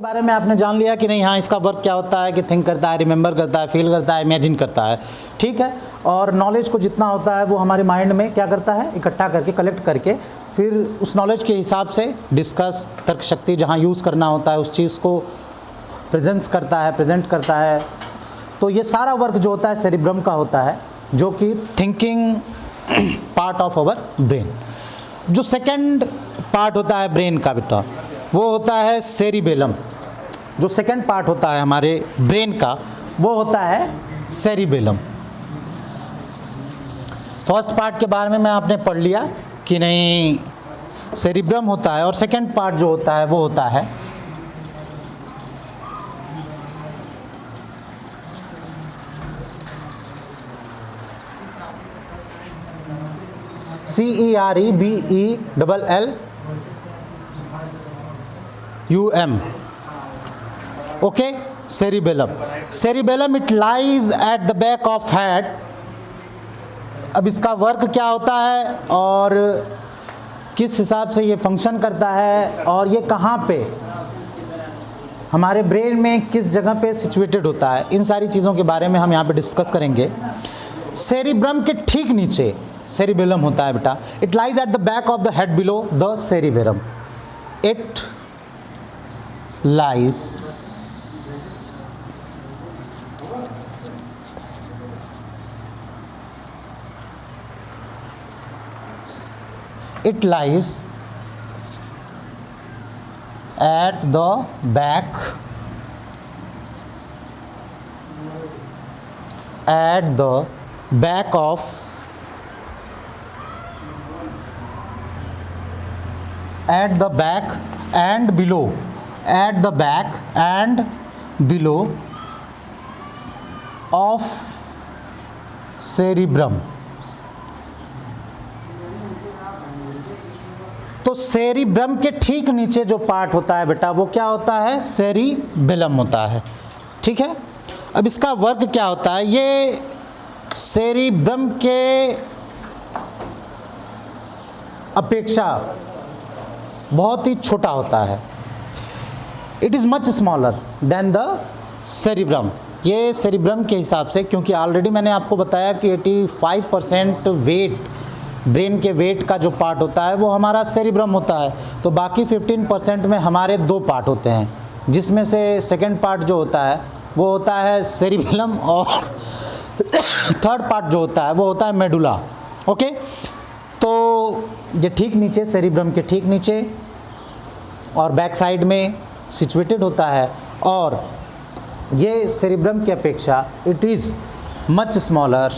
बारे में आपने जान लिया कि नहीं, हाँ इसका वर्क क्या होता है, कि थिंक करता है, रिमेंबर करता है, फील करता है, इमेजिन करता है, ठीक है। और नॉलेज को जितना होता है वो हमारे माइंड में क्या करता है, इकट्ठा करके, कलेक्ट करके, फिर उस नॉलेज के हिसाब से डिस्कस, तर्क शक्ति जहाँ यूज़ करना होता है उस चीज़ को प्रेजेंट करता है। तो ये सारा वर्क जो होता है सेरिब्रम का होता है, जो कि thinking part of our brain. जो सेकंड पार्ट होता है ब्रेन का बेटा, वो होता है सेरिबेलम। जो सेकंड पार्ट होता है हमारे ब्रेन का वो होता है सेरिबेलम। फर्स्ट पार्ट के बारे में आपने पढ़ लिया कि नहीं, सेरिब्रम होता है, और सेकंड पार्ट जो होता है वो होता है CEREBELLUM, okay. Cerebellum, cerebellum it lies at the back of head. अब इसका वर्क क्या होता है और किस हिसाब से ये फंक्शन करता है, और ये कहाँ पे हमारे ब्रेन में किस जगह पे सिचुएटेड होता है, इन सारी चीज़ों के बारे में हम यहाँ पे डिस्कस करेंगे। सेरिब्रम के ठीक नीचे सेरिबेलम होता है बेटा। It lies at the back of the head below the cerebellum. It lies it lies at the back of at the back and below of cerebrum। तो सेरिब्रम के ठीक नीचे जो पार्ट होता है बेटा वो क्या होता है, सेरिबेलम होता है, ठीक है। अब इसका वर्क क्या होता है, ये सेरिब्रम के अपेक्षा बहुत ही छोटा होता है। It is much smaller than the cerebrum. ये सेरिब्रम के हिसाब से, क्योंकि ऑलरेडी मैंने आपको बताया कि 85% वेट, ब्रेन के वेट का जो पार्ट होता है वो हमारा सेरिब्रम होता है। तो बाकी 15% में हमारे दो पार्ट होते हैं, जिसमें से सेकंड पार्ट जो होता है वो होता है सेरिबेलम, और थर्ड पार्ट जो होता है वो होता है मेडुला, ओके। तो ये ठीक नीचे, सेरिब्रम के ठीक नीचे और बैक साइड में सिचुएटेड होता है, और ये सेरिब्रम की अपेक्षा it is much smaller,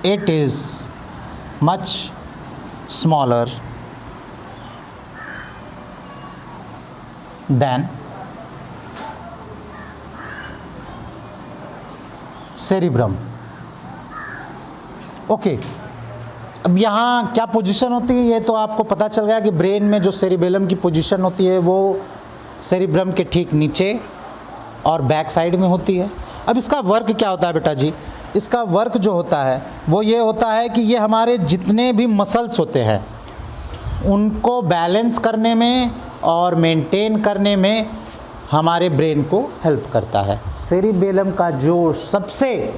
it is much smaller than cerebrum, okay. अब यहाँ क्या पोजीशन होती है ये तो आपको पता चल गया कि ब्रेन में जो सेरिबेलम की पोजीशन होती है वो सेरिब्रम के ठीक नीचे और बैक साइड में होती है। अब इसका वर्क क्या होता है बेटा जी, इसका वर्क जो होता है वो ये होता है कि ये हमारे जितने भी मसल्स होते हैं उनको बैलेंस करने में और मेंटेन करने में हमारे ब्रेन को हेल्प करता है। सेरिबेलम का जो सबसे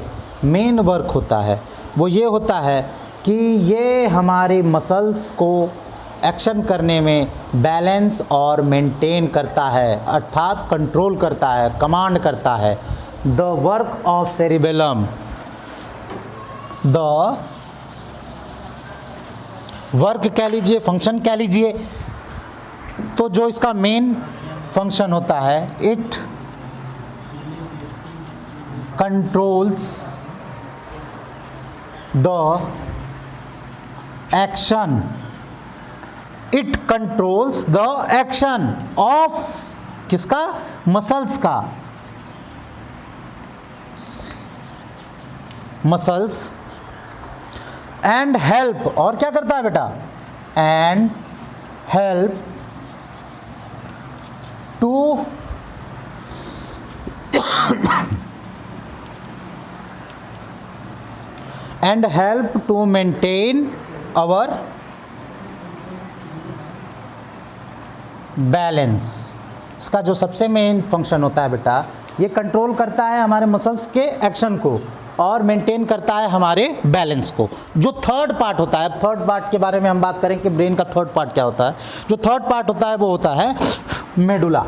मेन वर्क होता है वो ये होता है कि ये हमारे मसल्स को एक्शन करने में बैलेंस और मेंटेन करता है, अर्थात कंट्रोल करता है, कमांड करता है। The work of cerebellum, the work कह लीजिए, फंक्शन कह लीजिए, तो जो इसका मेन फंक्शन होता है, it controls the action, it controls the action of किसका, मसल्स का, मसल्स, एंड हेल्प, और क्या करता है बेटा, and help to maintain our balance, इसका जो सबसे मेन फंक्शन होता है बेटा, ये कंट्रोल करता है हमारे मसल्स के एक्शन को और मेंटेन करता है हमारे बैलेंस को। जो थर्ड पार्ट होता है, थर्ड पार्ट के बारे में हम बात करें कि ब्रेन का थर्ड पार्ट क्या होता है। जो थर्ड पार्ट होता है वो होता है मेडुला,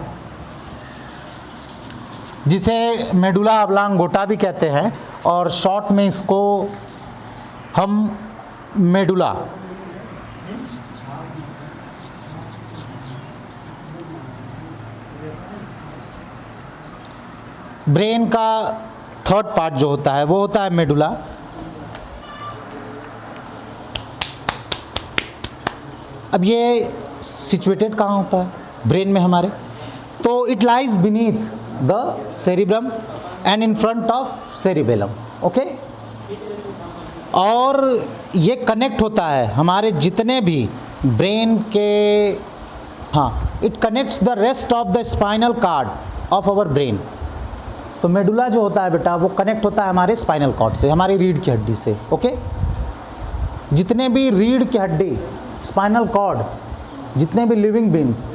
जिसे मेडुला ऑब्लांगोटा भी कहते हैं और शॉर्ट में इसको हम मेडुला ब्रेन का थर्ड पार्ट जो होता है वो होता है मेडुला। अब ये सिचुएटेड कहाँ होता है ब्रेन में हमारे, तो it lies beneath the cerebrum and in front of cerebellum, okay. और ये कनेक्ट होता है हमारे जितने भी ब्रेन के, हाँ, it connects the rest of the spinal cord of our brain. तो मेडुला जो होता है बेटा वो कनेक्ट होता है हमारे स्पाइनल कॉर्ड से, हमारी रीढ़ की हड्डी से, ओके। जितने भी रीढ़ की हड्डी, स्पाइनल कॉर्ड, जितने भी लिविंग बींग्स,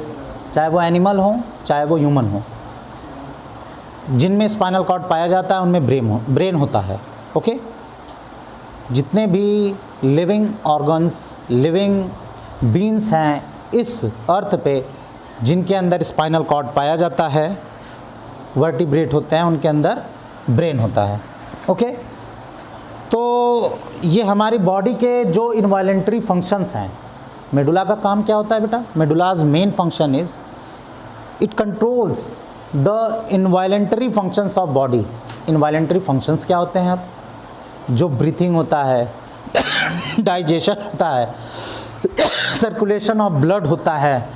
चाहे वो एनिमल हो चाहे वो ह्यूमन हो, जिनमें स्पाइनल कॉर्ड पाया जाता है उनमें ब्रेन होता है, ओके। जितने भी लिविंग ऑर्गन्स, लिविंग बींग्स हैं इस अर्थ पे जिनके अंदर स्पाइनल कॉर्ड पाया जाता है, वर्टिब्रेट होते हैं, उनके अंदर ब्रेन होता है, ओके। तो ये हमारी बॉडी के जो इनवॉलेंट्री फंक्शंस हैं, मेडुला का काम क्या होता है बेटा? Medulla's main function is it controls the involuntary functions of body. Involuntary functions क्या होते हैं? अब जो ब्रीथिंग होता है, डाइजेशन होता है, सर्कुलेशन ऑफ ब्लड होता है,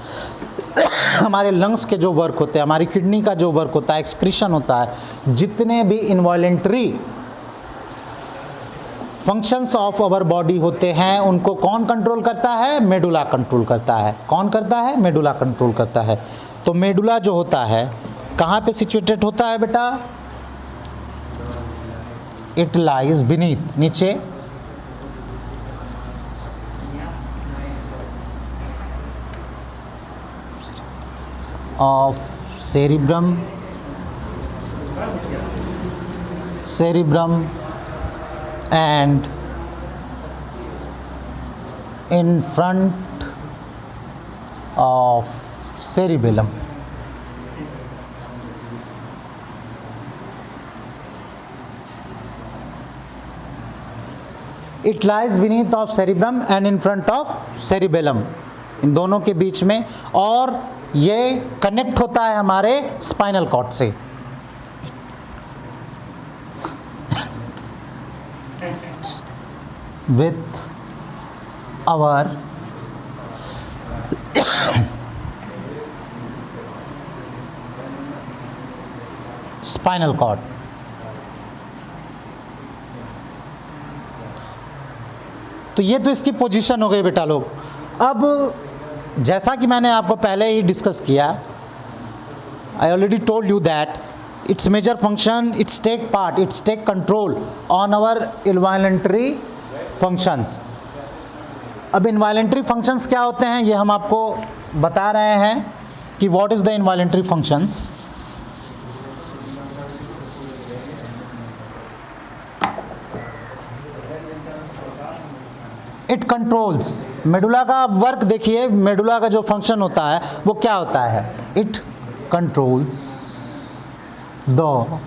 हमारे लंग्स के जो वर्क होते हैं, हमारी किडनी का जो वर्क होता है, एक्सक्रीशन होता है, जितने भी involuntary functions of our body होते हैं उनको कौन कंट्रोल करता है? मेडुला कंट्रोल करता है। कौन करता है? मेडुला कंट्रोल करता है। तो मेडुला जो होता है कहाँ पे सिचुएटेड होता है बेटा? इट लाइज बीनीथ, नीचे of cerebrum and in front of cerebellum. It lies beneath of cerebrum and in front of cerebellum, इन दोनों के बीच में, और ये कनेक्ट होता है हमारे स्पाइनल कॉर्ड से। With our spinal cord. तो ये तो इसकी पोजीशन हो गई बेटा लोग। अब जैसा कि मैंने आपको पहले ही डिस्कस किया, I already told you that it's major function, it's take part, it's take control on our involuntary functions. अब इनवॉलेंट्री फंक्शंस क्या होते हैं ये हम आपको बता रहे हैं कि what is the involuntary functions. It controls, medulla का वर्क देखिए, मेडुला का जो फंक्शन होता है वो क्या होता है? It controls the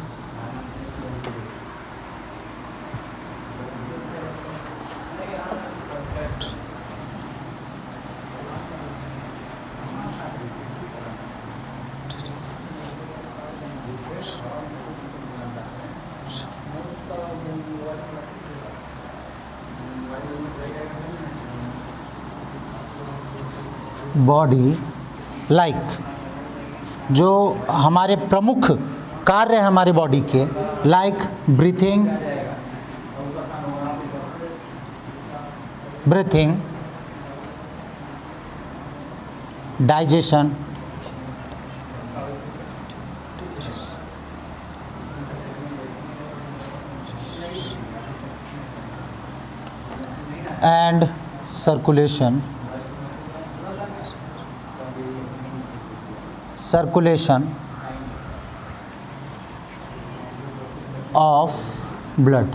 body like, जो हमारे प्रमुख कार्य हैं हमारी बॉडी के, like breathing, digestion, and circulation of blood.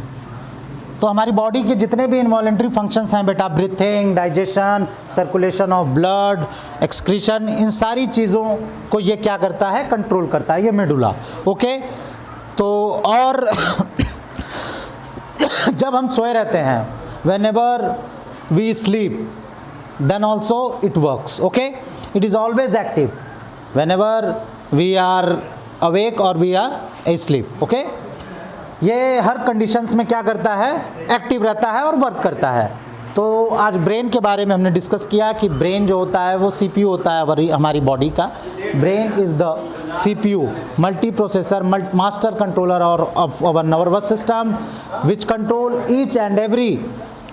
तो हमारी बॉडी के जितने भी इनवॉलेंट्री फंक्शंस हैं बेटा, breathing, digestion, circulation of blood, excretion, इन सारी चीज़ों को ये क्या करता है, कंट्रोल करता है, ये मेडुला। ओके, तो और जब हम सोए रहते हैं, whenever we sleep then also it works. Okay, it is always active whenever we are awake और वी आर एस्लीप। ओके, ये हर कंडीशंस में क्या करता है, एक्टिव रहता है और वर्क करता है। तो आज ब्रेन के बारे में हमने डिस्कस किया कि ब्रेन जो होता है वो सीपीयू होता है हमारी बॉडी का। Brain is the CPU, multi processor, master controller और of our nervous system which control each and every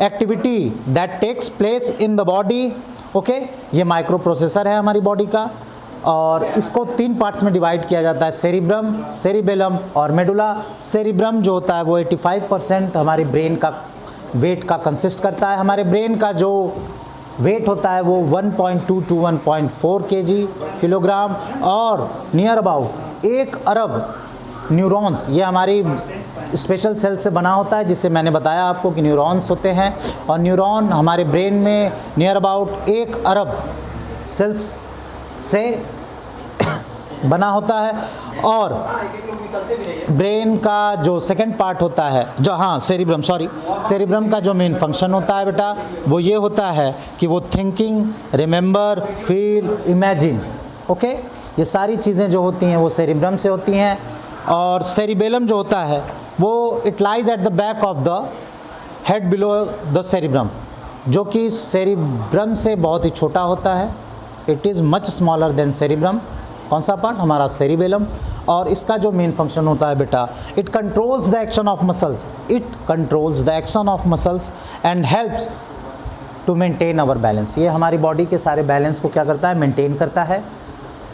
activity that takes place in the body. Okay, ये माइक्रो प्रोसेसर है हमारी बॉडी का, और इसको 3 पार्ट्स में डिवाइड किया जाता है, सेरिब्रम, सेरिबेलम और मेडुला। सेरिब्रम जो होता है वो 85% हमारी ब्रेन का वेट का कंसिस्ट करता है। हमारे ब्रेन का जो वेट होता है वो 1.2 to 1.4 किलोग्राम, और नियर अबाउट 1 अरब न्यूरॉन्स, ये हमारी स्पेशल सेल से बना होता है, जिसे मैंने बताया आपको कि न्यूरॉन्स होते हैं। और न्यूरॉन हमारे ब्रेन में नियर अबाउट 1 अरब सेल्स से बना होता है। और ब्रेन का जो सेकंड पार्ट होता है, जो सेरिब्रम का जो मेन फंक्शन होता है बेटा, वो ये होता है कि वो thinking, remember, feel, imagine, okay, ये सारी चीज़ें जो होती हैं वो सेरिब्रम से होती हैं। और सेरिबेलम जो होता है वो it lies at the back of the head below the cerebrum, जो कि सेरिब्रम से बहुत ही छोटा होता है। It is much smaller than cerebrum. कौन सा पार्ट, हमारा सेरिबेलम। और इसका जो मेन फंक्शन होता है बेटा, it controls the action of muscles, and helps to maintain our balance. ये हमारी बॉडी के सारे बैलेंस को क्या करता है, मेंटेन करता है।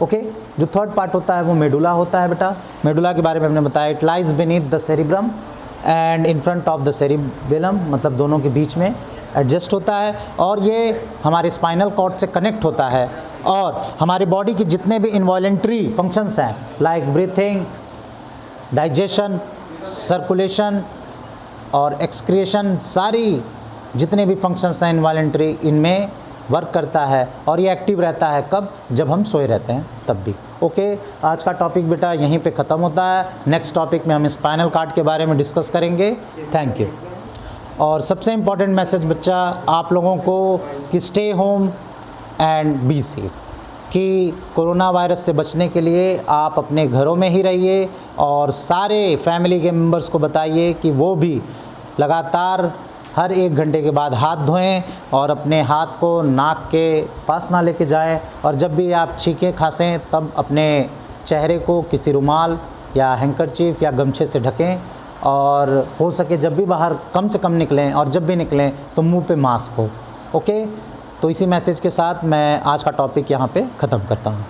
ओके, जो थर्ड पार्ट होता है वो मेडुला होता है बेटा। मेडुला के बारे में हमने बताया, it lies beneath the cerebrum and in front of the cerebellum, मतलब दोनों के बीच में एडजस्ट होता है। और ये हमारे स्पाइनल कॉर्ड से कनेक्ट होता है, और हमारी बॉडी के जितने भी इनवॉलेंट्री फंक्शंस हैं, लाइक ब्रीथिंग, डाइजेशन, सर्कुलेशन और एक्सक्रिएशन, सारी जितने भी फंक्शंस हैं इनवॉलेंट्री, इनमें वर्क करता है। और ये एक्टिव रहता है कब, जब हम सोए रहते हैं तब भी। ओके, आज का टॉपिक बेटा यहीं पे ख़त्म होता है। नेक्स्ट टॉपिक में हम स्पाइनल कॉर्ड के बारे में डिस्कस करेंगे। Thank you. और सबसे इम्पॉर्टेंट मैसेज बच्चा आप लोगों को कि stay home and be safe, कि कोरोना वायरस से बचने के लिए आप अपने घरों में ही रहिए, और सारे फैमिली के मेंबर्स को बताइए कि वो भी लगातार हर 1 घंटे के बाद हाथ धोएं, और अपने हाथ को नाक के पास ना लेके जाएं। और जब भी आप छींकें खांसें तब अपने चेहरे को किसी रुमाल या हैंकरचीफ या गमछे से ढकें, और हो सके जब भी बाहर कम से कम निकलें, और जब भी निकलें तो मुंह पे मास्क हो। ओके, तो इसी मैसेज के साथ मैं आज का टॉपिक यहाँ पे ख़त्म करता हूँ।